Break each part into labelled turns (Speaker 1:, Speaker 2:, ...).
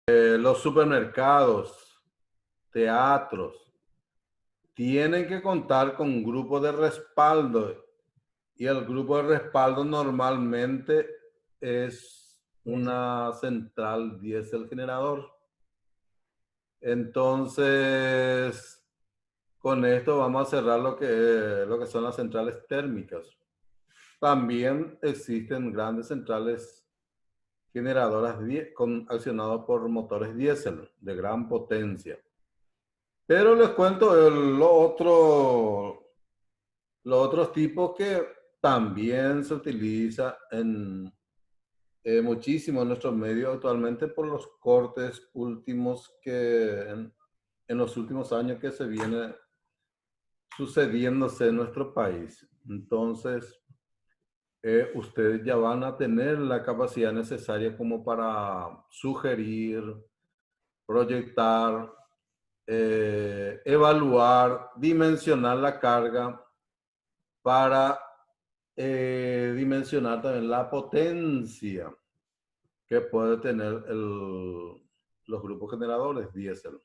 Speaker 1: Los supermercados, teatros, tienen que contar con un grupo de respaldo y el grupo de respaldo normalmente es una central diésel generador. Entonces, con esto vamos a cerrar lo que son las centrales térmicas. También existen grandes centrales generadoras accionadas por motores diésel de gran potencia. Pero les cuento los otros tipos que también se utiliza muchísimo en nuestros medios actualmente por los cortes últimos en los últimos años que se viene sucediéndose en nuestro país. Entonces, ustedes ya van a tener la capacidad necesaria como para sugerir, proyectar, evaluar, dimensionar la carga para dimensionar también la potencia que puede tener los grupos generadores diésel.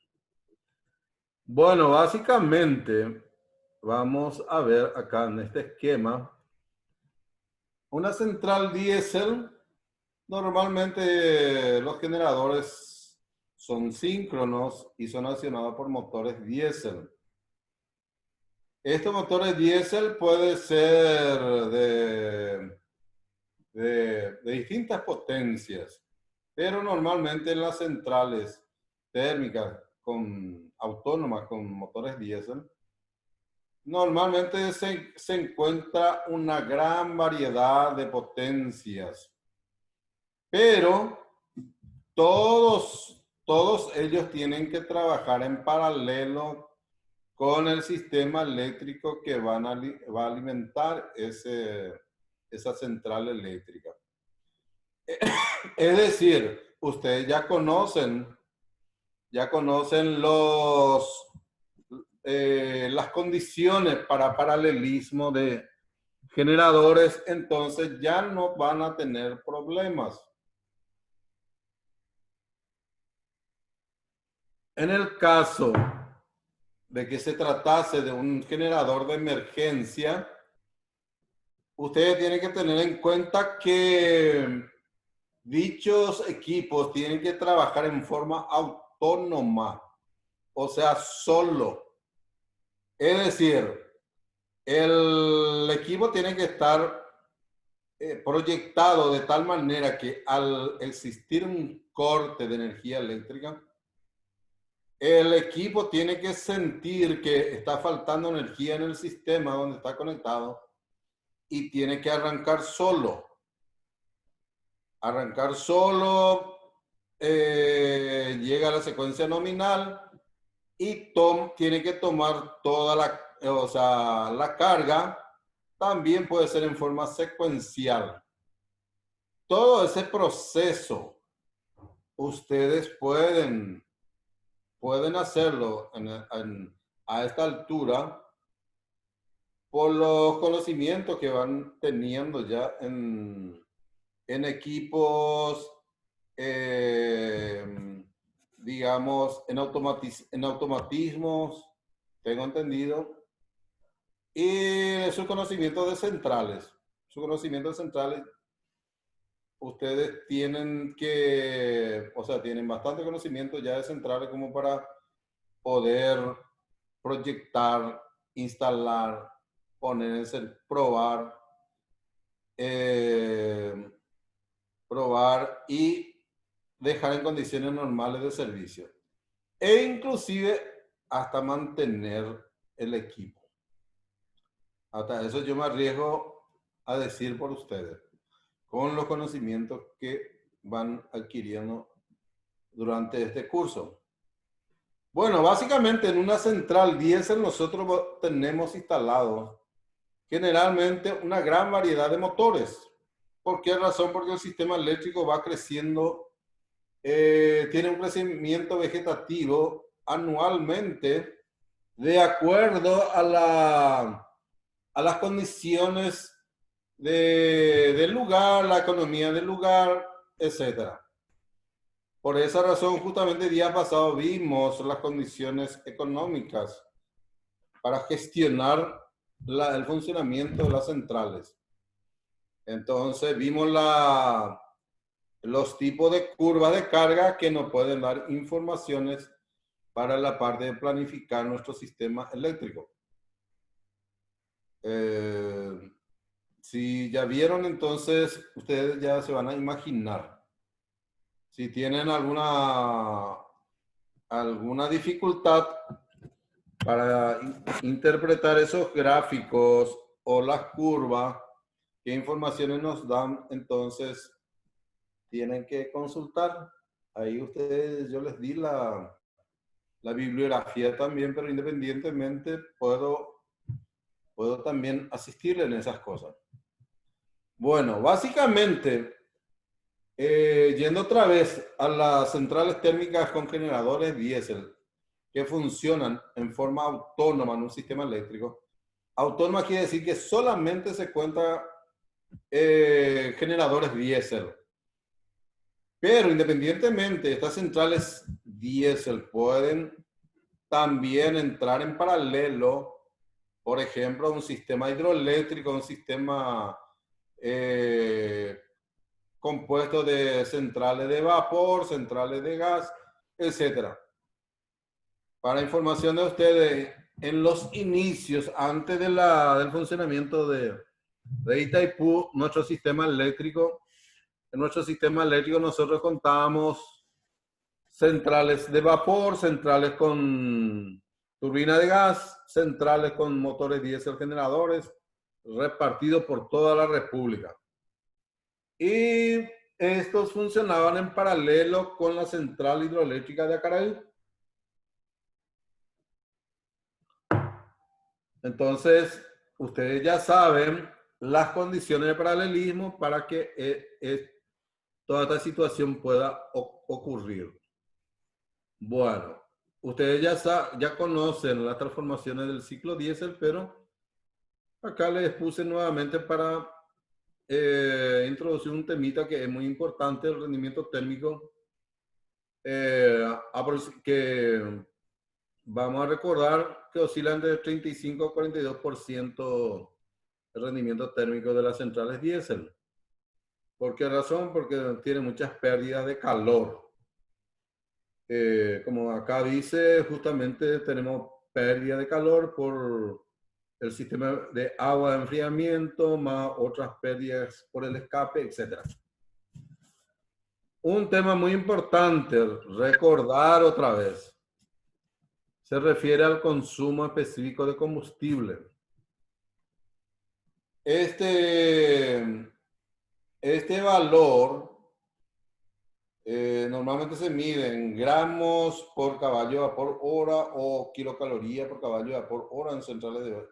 Speaker 1: Bueno, básicamente vamos a ver acá en este esquema una central diésel. Normalmente los generadores son síncronos y son accionados por motores diésel. Estos motores diésel pueden ser de distintas potencias, pero normalmente en las centrales térmicas autónomas con motores diésel, normalmente se encuentra una gran variedad de potencias, pero todos ellos tienen que trabajar en paralelo con el sistema eléctrico que va a alimentar esa central eléctrica. Es decir, ustedes ya conocen las condiciones para paralelismo de generadores, entonces ya no van a tener problemas. En el caso de que se tratase de un generador de emergencia, ustedes tienen que tener en cuenta que dichos equipos tienen que trabajar en forma autónoma, o sea, solo. Es decir, el equipo tiene que estar proyectado de tal manera que al existir un corte de energía eléctrica, el equipo tiene que sentir que está faltando energía en el sistema donde está conectado y tiene que arrancar solo. Llega a la secuencia nominal y tiene que tomar toda la carga. También puede ser en forma secuencial. Todo ese proceso ustedes pueden hacerlo a esta altura por los conocimientos que van teniendo ya en equipos, digamos, en automatismos, tengo entendido, y su conocimiento de centrales. Su conocimiento de centrales, ustedes tienen tienen bastante conocimiento ya de centrales como para poder proyectar, instalar, probar, probar y dejar en condiciones normales de servicio. E inclusive hasta mantener el equipo. Hasta eso yo me arriesgo a decir por ustedes, con los conocimientos que van adquiriendo durante este curso. Bueno, básicamente en una central diésel nosotros tenemos instalado generalmente una gran variedad de motores. ¿Por qué razón? Porque el sistema eléctrico va creciendo, tiene un crecimiento vegetativo anualmente de acuerdo a las condiciones del lugar, la economía del lugar, etc. Por esa razón, justamente el día pasado vimos las condiciones económicas para gestionar el funcionamiento de las centrales. Entonces vimos los tipos de curvas de carga que nos pueden dar informaciones para la parte de planificar nuestro sistema eléctrico. Si ya vieron, entonces ustedes ya se van a imaginar. Si tienen alguna dificultad para interpretar esos gráficos o las curvas, qué informaciones nos dan, entonces tienen que consultar. Ahí ustedes, yo les di la bibliografía también, pero independientemente puedo también asistirle en esas cosas. Bueno, básicamente, yendo otra vez a las centrales térmicas con generadores diésel que funcionan en forma autónoma en un sistema eléctrico. Autónoma quiere decir que solamente se cuenta generadores diésel. Pero independientemente, estas centrales diésel pueden también entrar en paralelo, por ejemplo, a un sistema hidroeléctrico, un sistema compuesto de centrales de vapor, centrales de gas, etc. Para información de ustedes, en los inicios, antes de del funcionamiento de Itaipú, nuestro sistema eléctrico, en nuestro sistema eléctrico nosotros contábamos centrales de vapor, centrales con turbina de gas, centrales con motores diésel generadores, repartidos por toda la República. Y estos funcionaban en paralelo con la central hidroeléctrica de Acaraí. Entonces, ustedes ya saben las condiciones de paralelismo para que toda esta situación pueda ocurrir. Bueno, ustedes ya conocen las transformaciones del ciclo diésel, pero acá les puse nuevamente para introducir un temita que es muy importante, el rendimiento térmico, que vamos a recordar que oscila entre 35 a 42% el rendimiento térmico de las centrales diésel. ¿Por qué razón? Porque tiene muchas pérdidas de calor. Como acá dice, justamente tenemos pérdida de calor por el sistema de agua de enfriamiento, más otras pérdidas por el escape, etc. Un tema muy importante, recordar otra vez, se refiere al consumo específico de combustible. Este valor normalmente se mide en gramos por caballo de vapor hora o kilocalorías por caballo de vapor hora en centrales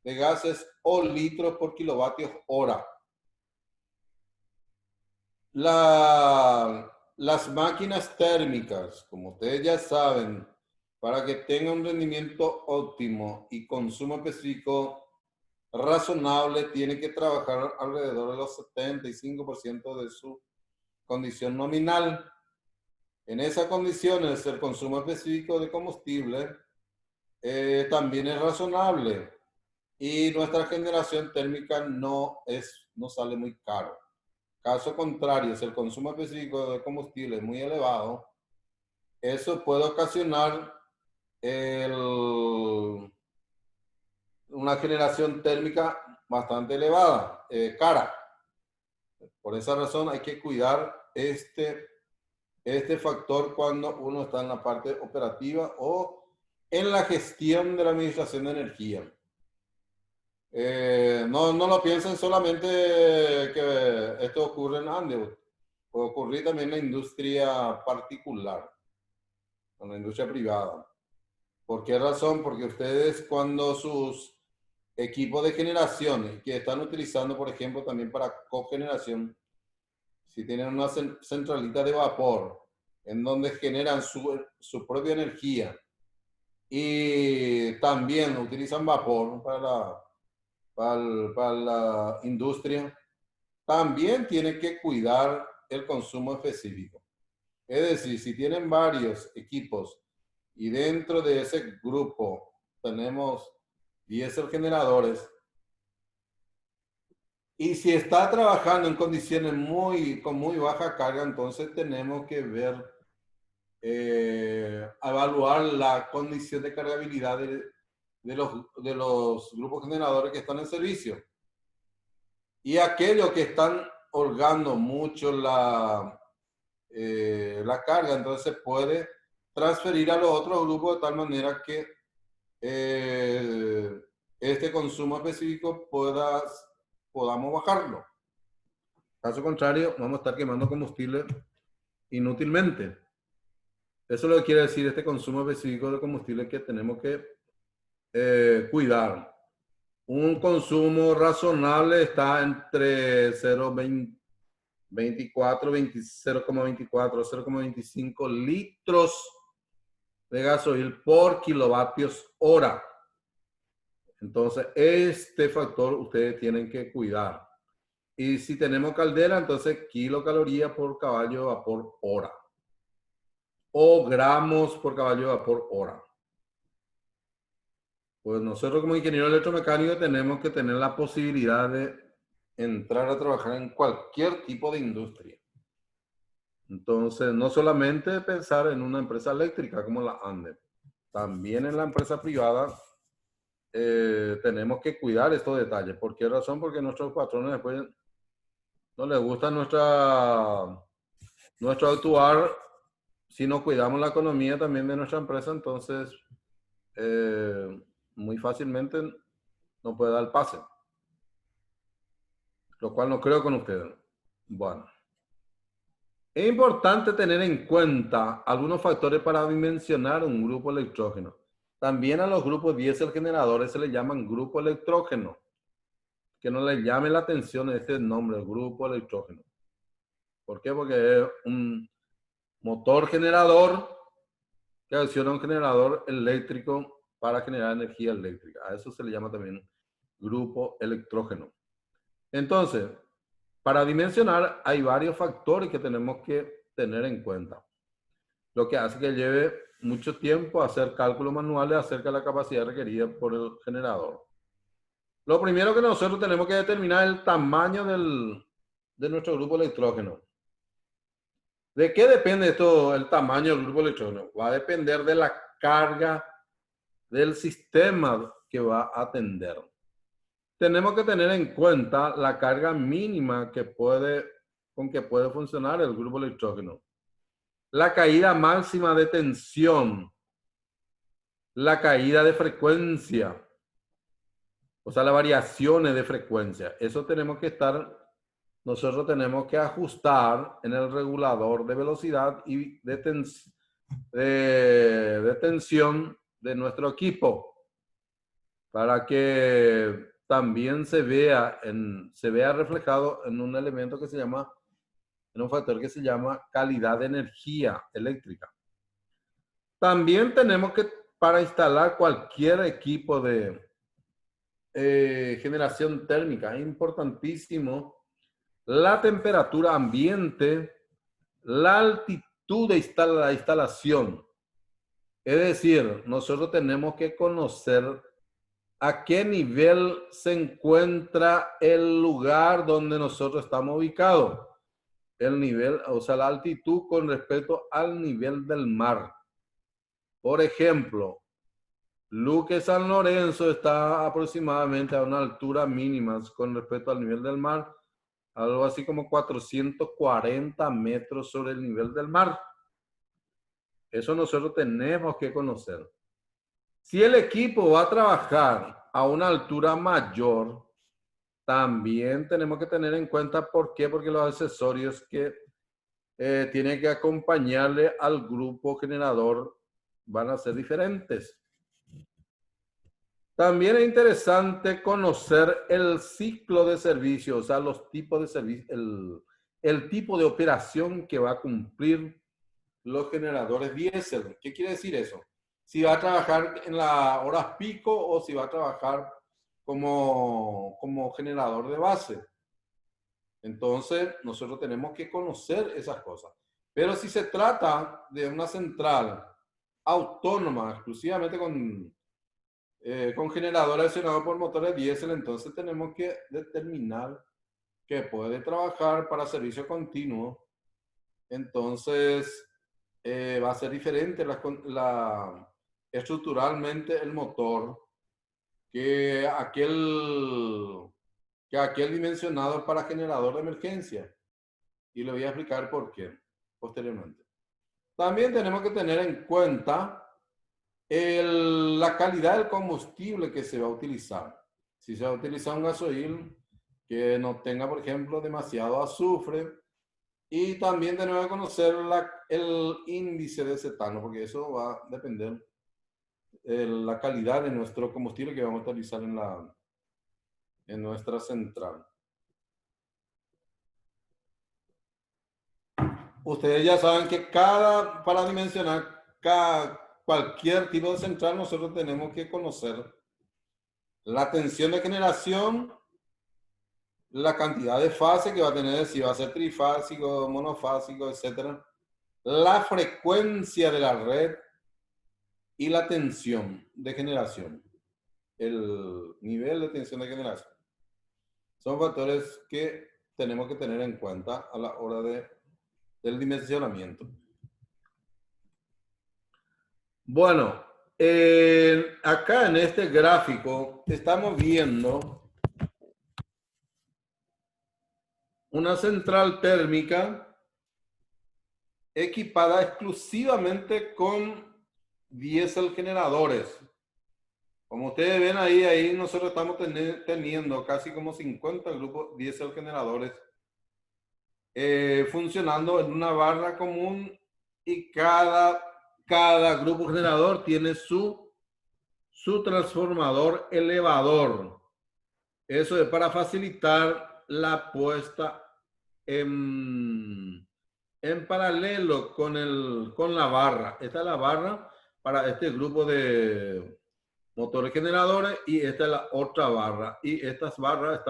Speaker 1: de gases o litros por kilovatios hora. Las máquinas térmicas, como ustedes ya saben, para que tengan un rendimiento óptimo y consumo específico razonable, tienen que trabajar alrededor de los 75% de su condición nominal. En esas condiciones, el consumo específico de combustible también es razonable y nuestra generación térmica no sale muy caro. Caso contrario, si el consumo específico de combustible es muy elevado, eso puede ocasionar una generación térmica bastante elevada, cara. Por esa razón hay que cuidar este factor cuando uno está en la parte operativa o en la gestión de la administración de energía. No lo piensen solamente que esto ocurre en Andes, puede ocurrir también en la industria particular, en la industria privada. ¿Por qué razón? Porque ustedes cuando sus equipos de generación que están utilizando, por ejemplo, también para cogeneración, si tienen una centralita de vapor en donde generan su propia energía y también utilizan vapor para la industria, también tienen que cuidar el consumo específico. Es decir, si tienen varios equipos y dentro de ese grupo tenemos 10 generadores, y si está trabajando en condiciones con muy baja carga, entonces tenemos que ver, evaluar la condición de cargabilidad de los grupos generadores que están en servicio. Y aquellos que están holgando mucho la carga, entonces se puede transferir a los otros grupos de tal manera que este consumo específico podamos bajarlo. Caso contrario, vamos a estar quemando combustible inútilmente. Eso es lo que quiere decir este consumo específico de combustible que tenemos que cuidar. Un consumo razonable está entre 0,24, 0,25 litros de gasoil por kilovatios hora. Entonces, este factor ustedes tienen que cuidar. Y si tenemos caldera, entonces kilocalorías por caballo de vapor hora. O gramos por caballo de vapor hora. Pues nosotros como ingeniero electromecánico tenemos que tener la posibilidad de entrar a trabajar en cualquier tipo de industria. Entonces, no solamente pensar en una empresa eléctrica como la ANDE, también en la empresa privada tenemos que cuidar estos detalles. ¿Por qué razón? Porque nuestros patrones después no les gusta nuestro actuar. Si no cuidamos la economía también de nuestra empresa, entonces muy fácilmente no puede dar pase. Lo cual no creo con ustedes. Bueno. Es importante tener en cuenta algunos factores para dimensionar un grupo electrógeno. También a los grupos diésel generadores se les llaman grupo electrógeno. Que no les llame la atención este nombre, grupo electrógeno. ¿Por qué? Porque es un motor generador que acciona un generador eléctrico para generar energía eléctrica. A eso se le llama también grupo electrógeno. Entonces, para dimensionar hay varios factores que tenemos que tener en cuenta, lo que hace que lleve mucho tiempo hacer cálculos manuales acerca de la capacidad requerida por el generador. Lo primero que nosotros tenemos que determinar es el tamaño de nuestro grupo electrógeno. ¿De qué depende esto, el tamaño del grupo electrógeno? Va a depender de la carga del sistema que va a atender. Tenemos que tener en cuenta la carga mínima con que puede funcionar el grupo electrógeno. La caída máxima de tensión, la caída de frecuencia, o sea, las variaciones de frecuencia. Eso nosotros tenemos que ajustar en el regulador de velocidad y de tensión de nuestro equipo para que también se vea reflejado en un elemento que se llama, en un factor que se llama calidad de energía eléctrica. También tenemos que, para instalar cualquier equipo de generación térmica, es importantísimo la temperatura ambiente, la altitud de la instalación. Es decir, nosotros tenemos que conocer a qué nivel se encuentra el lugar donde nosotros estamos ubicados. El nivel, o sea, la altitud con respecto al nivel del mar. Por ejemplo, Luque San Lorenzo está aproximadamente a una altura mínima con respecto al nivel del mar, algo así como 440 metros sobre el nivel del mar. Eso nosotros tenemos que conocer. Si el equipo va a trabajar a una altura mayor, también tenemos que tener en cuenta por qué, porque los accesorios que tienen que acompañarle al grupo generador van a ser diferentes. También es interesante conocer el ciclo de servicio, o sea, los tipos de servicio, el tipo de operación que va a cumplir los generadores diésel. ¿Qué quiere decir eso? Si va a trabajar en las horas pico o si va a trabajar como generador de base. Entonces, nosotros tenemos que conocer esas cosas. Pero si se trata de una central autónoma, exclusivamente con generador accionado por motores diésel, entonces tenemos que determinar que puede trabajar para servicio continuo. Entonces va a ser diferente estructuralmente el motor que aquel dimensionado para generador de emergencia. Y le voy a explicar por qué posteriormente. También tenemos que tener en cuenta la calidad del combustible que se va a utilizar. Si se va a utilizar un gasoil que no tenga, por ejemplo, demasiado azufre. Y también tenemos que conocer el índice de cetano, porque eso va a depender de la calidad de nuestro combustible que vamos a utilizar en nuestra central. Ustedes ya saben que para dimensionar cualquier tipo de central, nosotros tenemos que conocer la tensión de generación, la cantidad de fases que va a tener, si va a ser trifásico, monofásico, etc. La frecuencia de la red y la tensión de generación. El nivel de tensión de generación. Son factores que tenemos que tener en cuenta a la hora del dimensionamiento. Bueno, acá en este gráfico estamos viendo una central térmica equipada exclusivamente con diésel generadores. Como ustedes ven ahí nosotros estamos teniendo casi como 50 grupos diésel generadores funcionando en una barra común, y cada grupo generador tiene su transformador elevador. Eso es para facilitar la puesta en paralelo con la barra. Esta es la barra para este grupo de motores generadores y esta es la otra barra. Y estas barras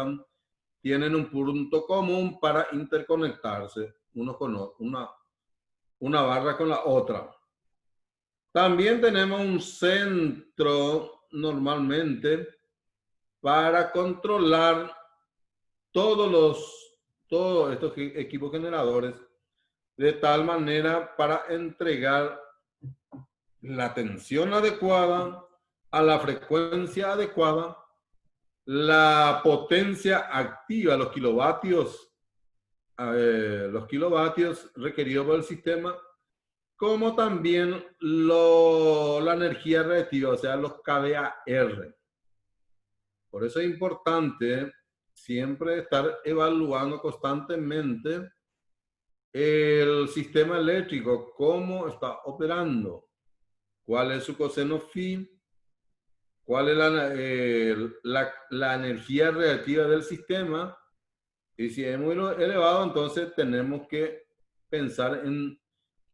Speaker 1: tienen un punto común para interconectarse uno con otro, una barra con la otra. También tenemos un centro normalmente para controlar todos estos equipos generadores de tal manera para entregar la tensión adecuada a la frecuencia adecuada, la potencia activa, los kilovatios requeridos por el sistema, como también la energía reactiva, o sea, los kVAR. Por eso es importante siempre estar evaluando constantemente el sistema eléctrico, cómo está operando, cuál es su coseno phi, cuál es la energía reactiva del sistema. Y si es muy elevado, entonces tenemos que pensar en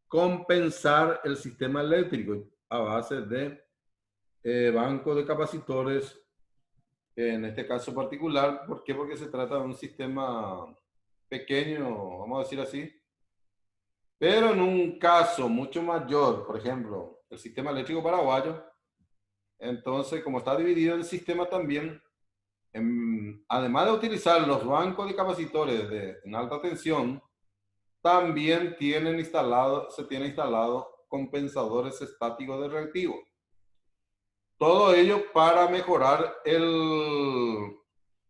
Speaker 1: compensar el sistema eléctrico a base de bancos de capacitores, en este caso particular. ¿Por qué? Porque se trata de un sistema pequeño, vamos a decir así. Pero en un caso mucho mayor, por ejemplo, el sistema eléctrico paraguayo, entonces, como está dividido el sistema también, además de utilizar los bancos de capacitores en alta tensión, también se tienen instalados compensadores estáticos de reactivo. Todo ello para mejorar el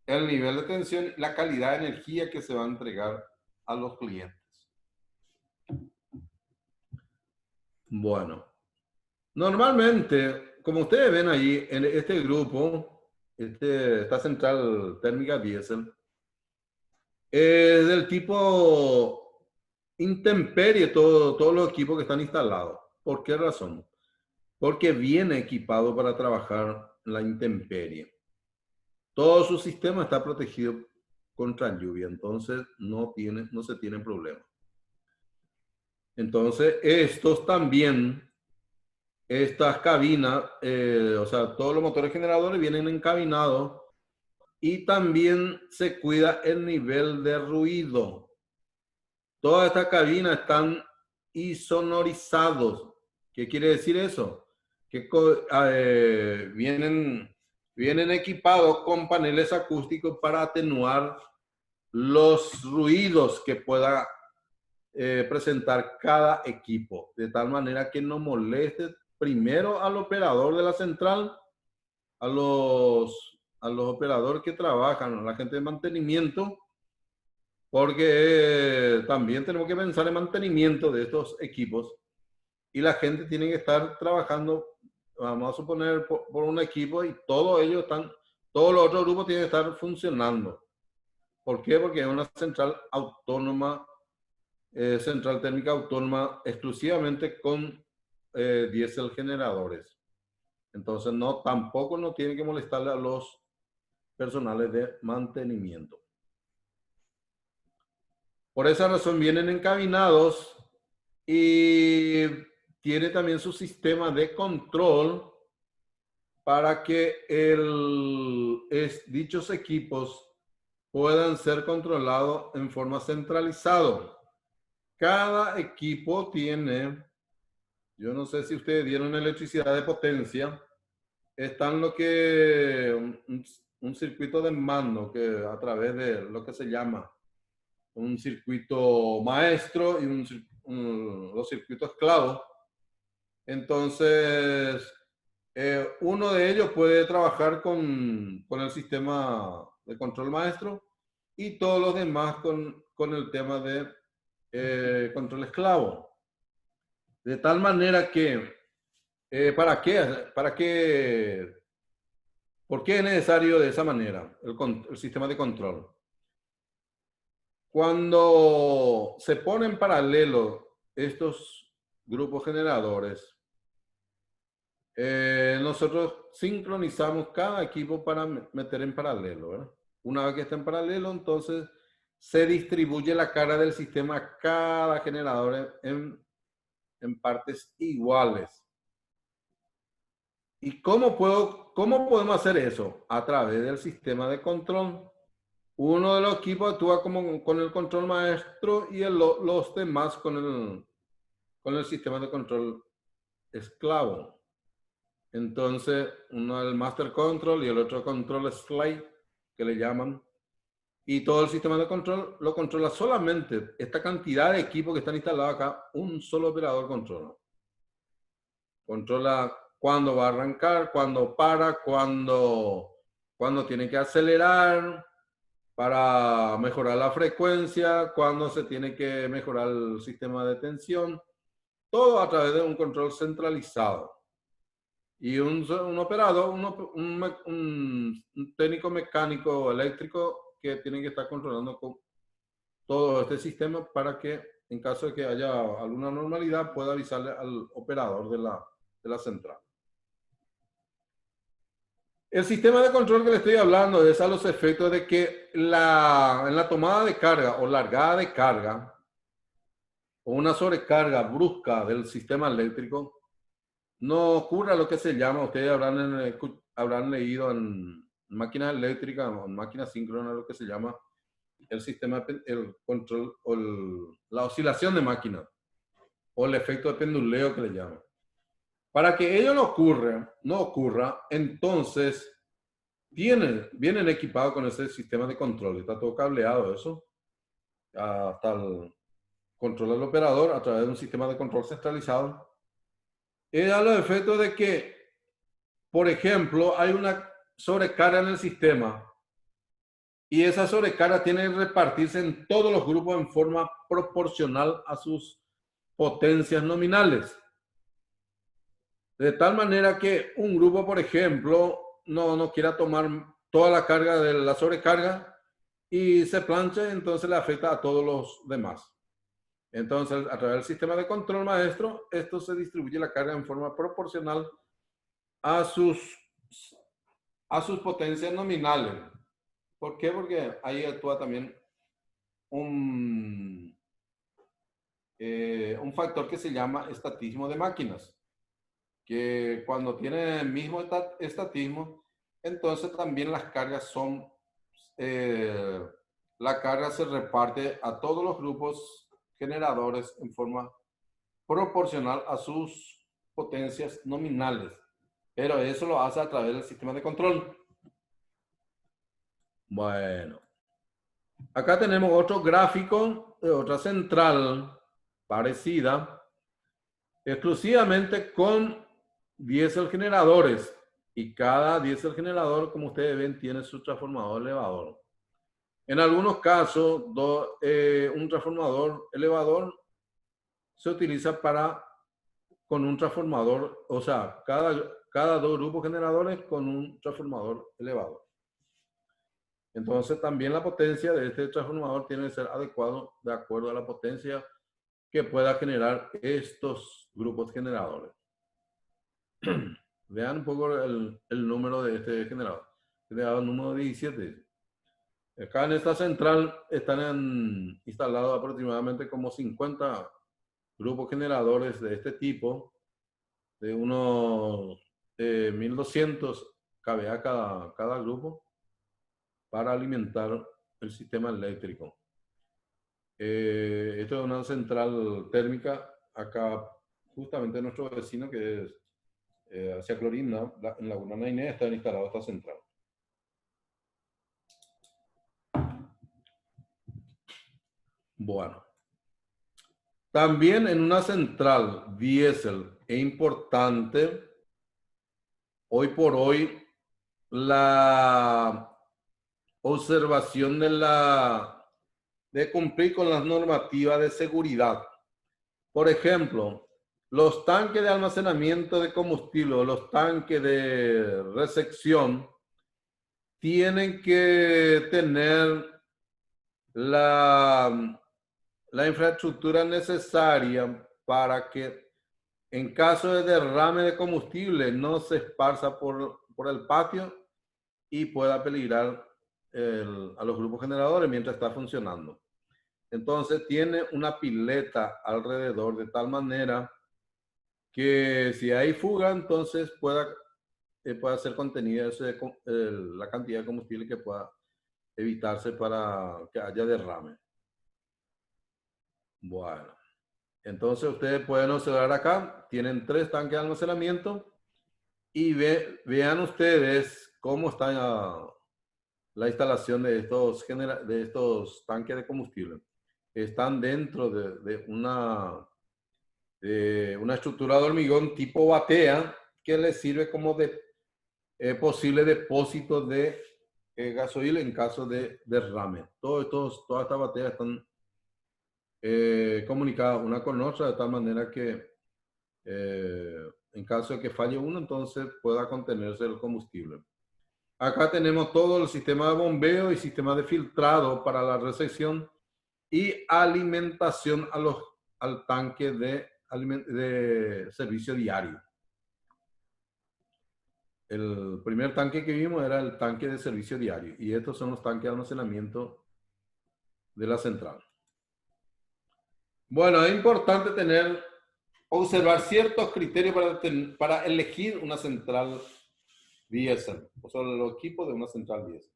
Speaker 1: nivel de tensión y la calidad de energía que se va a entregar a los clientes. Bueno, normalmente, como ustedes ven ahí en este grupo, esta central térmica diésel, es del tipo intemperie todos los equipos que están instalados. ¿Por qué razón? Porque viene equipado para trabajar la intemperie. Todo su sistema está protegido contra lluvia, entonces no se tiene problema. Entonces, estas cabinas, o sea, todos los motores generadores vienen encabinados, y también se cuida el nivel de ruido. Todas estas cabinas están insonorizados. ¿Qué quiere decir eso? Que vienen equipados con paneles acústicos para atenuar los ruidos que pueda presentar cada equipo, de tal manera que no moleste primero al operador de la central, a los operadores que trabajan, a la gente de mantenimiento, porque también tenemos que pensar en mantenimiento de estos equipos y la gente tiene que estar trabajando, vamos a suponer, por un equipo y todos los otros grupos tienen que estar funcionando. ¿Por qué? Porque es una central autónoma, central térmica autónoma exclusivamente con diésel generadores. Entonces tampoco no tiene que molestarle a los personales de mantenimiento. Por esa razón vienen encabinados y tiene también su sistema de control para que dichos equipos puedan ser controlados en forma centralizada. Cada equipo tiene, yo no sé si ustedes vieron electricidad de potencia, están lo que un circuito de mando que a través de lo que se llama un circuito maestro y los circuitos esclavos. Entonces, uno de ellos puede trabajar con el sistema de control maestro y todos los demás con el tema de control esclavo. De tal manera que, ¿para qué? ¿Por qué es necesario de esa manera el sistema de control? Cuando se ponen en paralelo estos grupos generadores, nosotros sincronizamos cada equipo para meter en paralelo, ¿verdad? Una vez que está en paralelo, entonces se distribuye la carga del sistema a cada generador en partes iguales. ¿Y cómo podemos hacer eso? A través del sistema de control. Uno de los equipos actúa como con el control maestro y los demás con el sistema de control esclavo. Entonces, uno es el master control y el otro control slave, que le llaman. Y todo el sistema de control lo controla solamente esta cantidad de equipos que están instalados acá. Un solo operador controla. Controla cuándo va a arrancar, cuándo para, cuándo tiene que acelerar para mejorar la frecuencia, cuándo se tiene que mejorar el sistema de tensión. Todo a través de un control centralizado. Y un operador, un técnico mecánico eléctrico que tiene que estar controlando con todo este sistema para que en caso de que haya alguna normalidad pueda avisarle al operador de la central. El sistema de control que le estoy hablando es a los efectos de que en la tomada de carga o largada de carga o una sobrecarga brusca del sistema eléctrico no ocurra lo que se llama, ustedes habrán leído en máquinas eléctricas o en máquinas síncronas lo que se llama el sistema, el control o la oscilación de máquina o el efecto de penduleo que le llaman. Para que ello no ocurra, entonces vienen equipados con ese sistema de control. Está todo cableado eso. Hasta el control del operador a través de un sistema de control centralizado. Es a los efectos de que, por ejemplo, hay una sobrecarga en el sistema y esa sobrecarga tiene que repartirse en todos los grupos en forma proporcional a sus potencias nominales. De tal manera que un grupo, por ejemplo, no quiera tomar toda la carga de la sobrecarga y se plancha, entonces le afecta a todos los demás. Entonces, a través del sistema de control maestro, esto se distribuye la carga en forma proporcional a sus potencias nominales. ¿Por qué? Porque ahí actúa también un factor que se llama estatismo de máquinas, que cuando tiene el mismo estatismo, entonces también las cargas son, la carga se reparte a todos los grupos generadores en forma proporcional a sus potencias nominales. Pero eso lo hace a través del sistema de control. Bueno. Acá tenemos otro gráfico de otra central parecida, exclusivamente con diésel generadores. Y cada diésel generador, como ustedes ven, tiene su transformador elevador. En algunos casos, un transformador elevador se utiliza con un transformador, o sea, cada dos grupos generadores con un transformador elevador. Entonces, también la potencia de este transformador tiene que ser adecuado de acuerdo a la potencia que pueda generar estos grupos generadores. Vean un poco el número de este generador. Generador número 17. Acá en esta central están instalados aproximadamente como 50 grupos generadores de este tipo, de unos 1200 kVA cada grupo, para alimentar el sistema eléctrico. Esto es una central térmica acá, justamente nuestro vecino, que es hacia Clorinda, en Laguna Nainé, está instalada esta central. Bueno. También en una central diésel es importante, hoy por hoy, la observación de cumplir con las normativas de seguridad. Por ejemplo, los tanques de almacenamiento de combustible o los tanques de recepción tienen que tener la infraestructura necesaria para que en caso de derrame de combustible no se esparza por el patio y pueda peligrar a los grupos generadores mientras está funcionando. Entonces tiene una pileta alrededor de tal manera que si hay fuga, entonces pueda ser contenida la cantidad de combustible que pueda evitarse para que haya derrame. Bueno, entonces ustedes pueden observar acá, tienen 3 tanques de almacenamiento y vean ustedes cómo está la instalación de estos tanques de combustible. Están dentro de una estructura de hormigón tipo batea que les sirve como posible depósito de gasoil en caso de derrame. Todas estas bateas están comunicadas una con otra de tal manera que en caso de que falle uno, entonces pueda contenerse el combustible. Acá tenemos todo el sistema de bombeo y sistema de filtrado para la recepción y alimentación al tanque de servicio diario. El primer tanque que vimos era el tanque de servicio diario y estos son los tanques de almacenamiento de la central. Bueno, es importante observar ciertos criterios para elegir una central diésel, o sea, el equipo de una central diésel.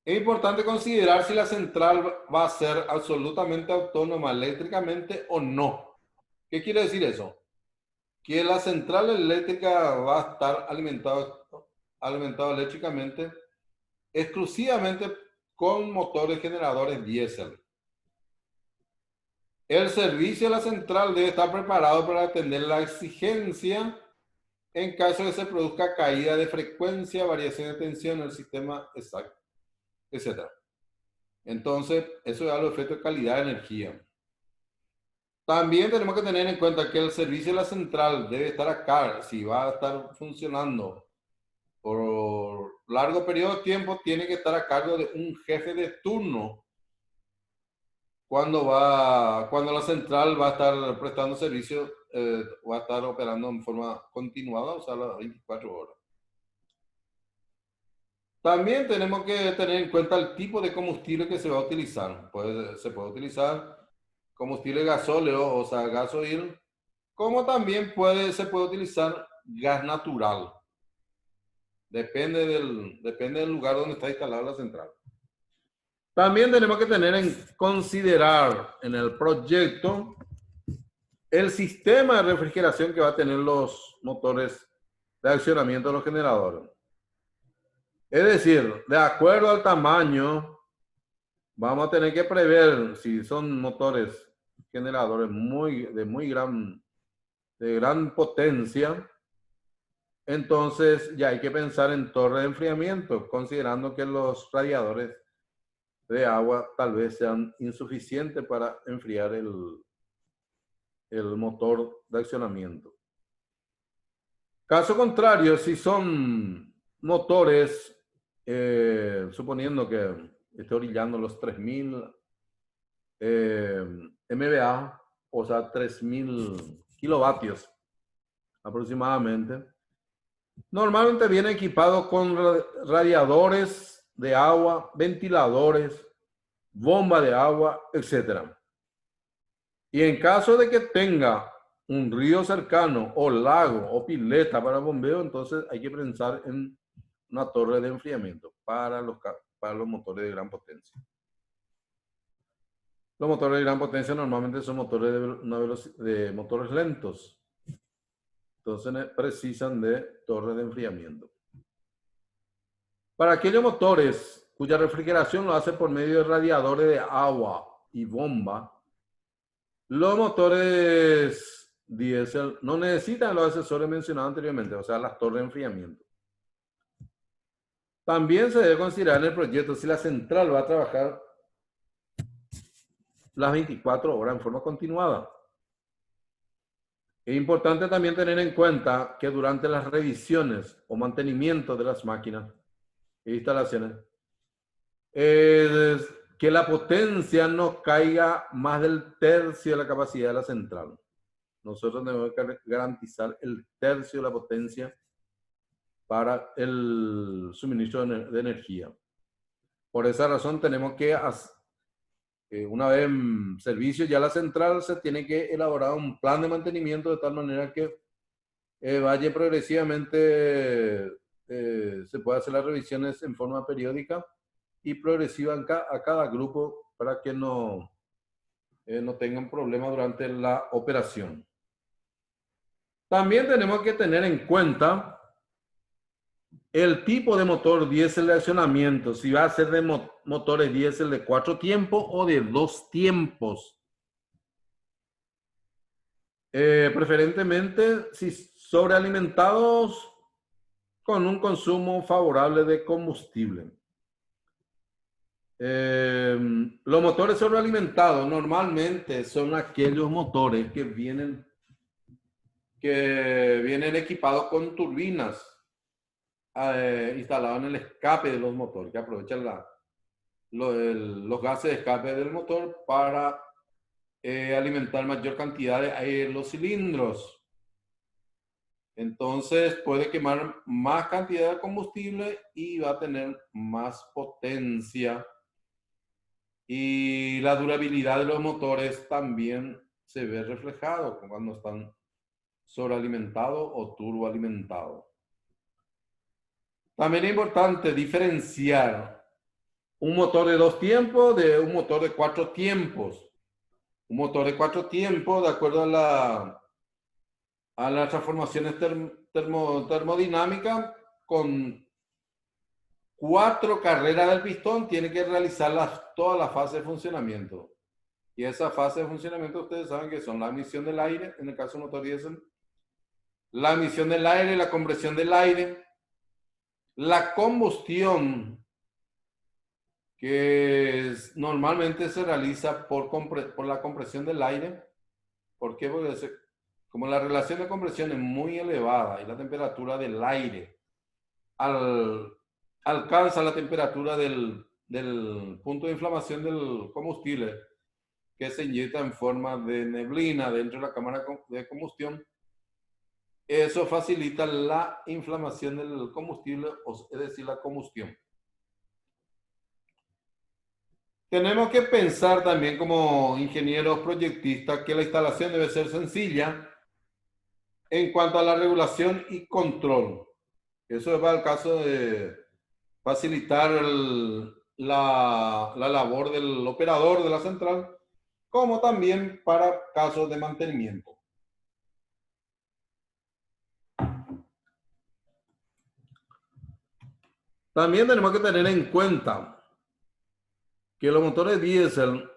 Speaker 1: Es importante considerar si la central va a ser absolutamente autónoma eléctricamente o no. ¿Qué quiere decir eso? Que la central eléctrica va a estar alimentado eléctricamente exclusivamente con motores generadores diésel. El servicio de la central debe estar preparado para atender la exigencia en caso de que se produzca caída de frecuencia, variación de tensión en el sistema exacto, etc. Entonces, eso da los efectos de calidad de energía. También tenemos que tener en cuenta que el servicio de la central debe estar acá. Si va a estar funcionando por largo periodo de tiempo, tiene que estar a cargo de un jefe de turno cuando la central va a estar prestando servicio, va a estar operando en forma continuada, o sea, las 24 horas. También tenemos que tener en cuenta el tipo de combustible que se va a utilizar. Se puede utilizar combustible gasóleo, o sea, gasoil, como también se puede utilizar gas natural. Depende del lugar donde está instalada la central. También tenemos que tener en considerar en el proyecto el sistema de refrigeración que va a tener los motores de accionamiento de los generadores. Es decir, de acuerdo al tamaño, vamos a tener que prever si son motores generadores de gran potencia. Entonces ya hay que pensar en torre de enfriamiento, considerando que los radiadores de agua tal vez sean insuficientes para enfriar el motor de accionamiento. Caso contrario, si son motores, suponiendo que esté orillando los 3000 MVA, o sea, 3000 kilovatios aproximadamente, normalmente viene equipado con radiadores de agua, ventiladores, bomba de agua, etc. Y en caso de que tenga un río cercano o lago o pileta para bombeo, entonces hay que pensar en una torre de enfriamiento para los motores de gran potencia. Los motores de gran potencia normalmente son motores de motores lentos. Entonces precisan de torres de enfriamiento. Para aquellos motores cuya refrigeración lo hace por medio de radiadores de agua y bomba, los motores diésel no necesitan los accesorios mencionados anteriormente, o sea, las torres de enfriamiento. También se debe considerar en el proyecto si la central va a trabajar las 24 horas en forma continuada. Es importante también tener en cuenta que durante las revisiones o mantenimiento de las máquinas e instalaciones, que la potencia no caiga más del tercio de la capacidad de la central. Nosotros debemos garantizar el tercio de la potencia para el suministro de energía. Por esa razón tenemos que, una vez en servicio ya la central, se tiene que elaborar un plan de mantenimiento de tal manera que vaya progresivamente, se pueda hacer las revisiones en forma periódica y progresiva a cada grupo para que no tengan problemas durante la operación. También tenemos que tener en cuenta el tipo de motor diésel de accionamiento, si va a ser de motores diésel de 4 tiempos o de 2 tiempos. Preferentemente, si sobrealimentados con un consumo favorable de combustible. Los motores sobrealimentados normalmente son aquellos motores que vienen equipados con turbinas instaladas en el escape de los motores, que aprovechan los gases de escape del motor para alimentar mayor cantidad de aire en los cilindros. Entonces puede quemar más cantidad de combustible y va a tener más potencia. Y la durabilidad de los motores también se ve reflejado cuando están sobrealimentados o turboalimentados. También es importante diferenciar un motor de 2 tiempos de un motor de 4 tiempos. Un motor de 4 tiempos, de acuerdo a las transformaciones termodinámicas, con 4 carreras del pistón tiene que realizar toda la fase de funcionamiento. Y esa fase de funcionamiento ustedes saben que son la emisión del aire, en el caso del motor diésel, la emisión del aire, la compresión del aire, la combustión, que normalmente se realiza por la compresión del aire. ¿Por qué? Porque como la relación de compresión es muy elevada y la temperatura del aire alcanza la temperatura del punto de inflamación del combustible, que se inyecta en forma de neblina dentro de la cámara de combustión, eso facilita la inflamación del combustible, es decir, la combustión. Tenemos que pensar también como ingenieros proyectistas que la instalación debe ser sencilla en cuanto a la regulación y control. Eso va al caso de facilitar la labor del operador de la central, como también para casos de mantenimiento. También tenemos que tener en cuenta que los motores diésel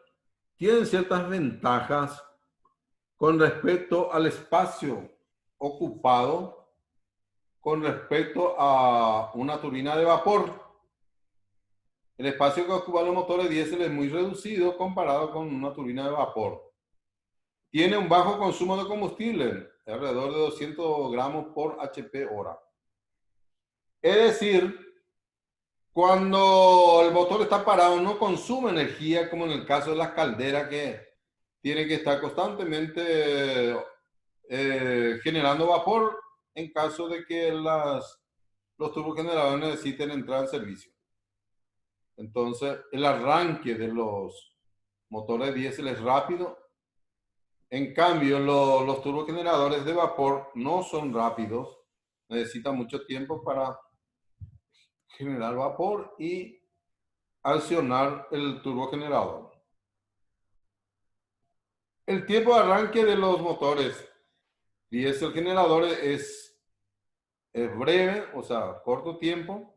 Speaker 1: tienen ciertas ventajas con respecto al espacio ocupado con respecto a una turbina de vapor. El espacio que ocupan los motores diésel es muy reducido comparado con una turbina de vapor. Tiene un bajo consumo de combustible, alrededor de 200 gramos por HP hora. Es decir, cuando el motor está parado no consume energía como en el caso de las calderas que tienen que estar constantemente generando vapor en caso de que los turbogeneradores necesiten entrar en servicio. Entonces, el arranque de los motores diésel es rápido. En cambio, los turbogeneradores de vapor no son rápidos. Necesitan mucho tiempo para generar vapor y accionar el turbogenerador. El tiempo de arranque de los motores diésel generadores es breve, o sea, corto tiempo.